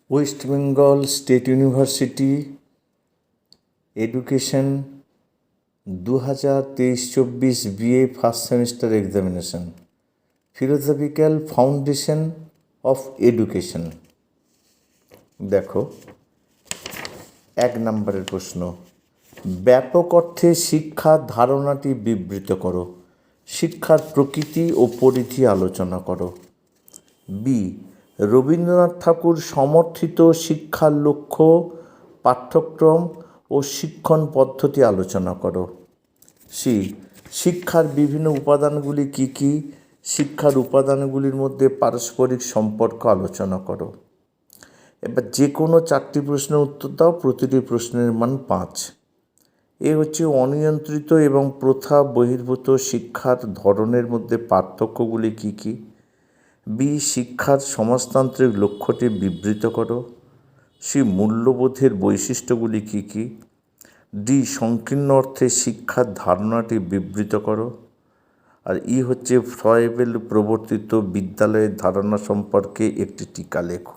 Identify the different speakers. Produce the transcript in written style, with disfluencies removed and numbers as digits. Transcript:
Speaker 1: West Bengal state university education 2023-24 BA first semester examination, philosophical foundation of education. দেখো, 1 নম্বরের প্রশ্ন, ব্যাপক অর্থে শিক্ষার ধারণাটি বিবৃত করো। শিক্ষার প্রকৃতি ও পরিধি আলোচনা করো। বি, রবীন্দ্রনাথ ঠাকুর সমর্থিত শিক্ষার লক্ষ্য, পাঠ্যক্রম ও শিক্ষণ পদ্ধতি আলোচনা করো। সি, শিক্ষার বিভিন্ন উপাদানগুলি কী কী? শিক্ষার উপাদানগুলির মধ্যে পারস্পরিক সম্পর্ক আলোচনা করো। এবার যে কোনো 4টি প্রশ্নের উত্তর দাও, প্রতিটি প্রশ্নের মান 5। এ হচ্ছে অনিয়ন্ত্রিত এবং প্রথা বহির্ভূত শিক্ষার ধরনের মধ্যে পার্থক্যগুলি কী কী? বি, শিক্ষার সমাজতান্ত্রিক লক্ষ্যটি বিবৃত করো। সি, মূল্যবোধের বৈশিষ্ট্যগুলি কী কী? ডি, সংকীর্ণ অর্থে শিক্ষার ধারণাটি বিবৃত করো। আর ই হচ্ছে ফ্রয়েবেল প্রবর্তিত বিদ্যালয়ের ধারণা সম্পর্কে একটি টীকা লেখো।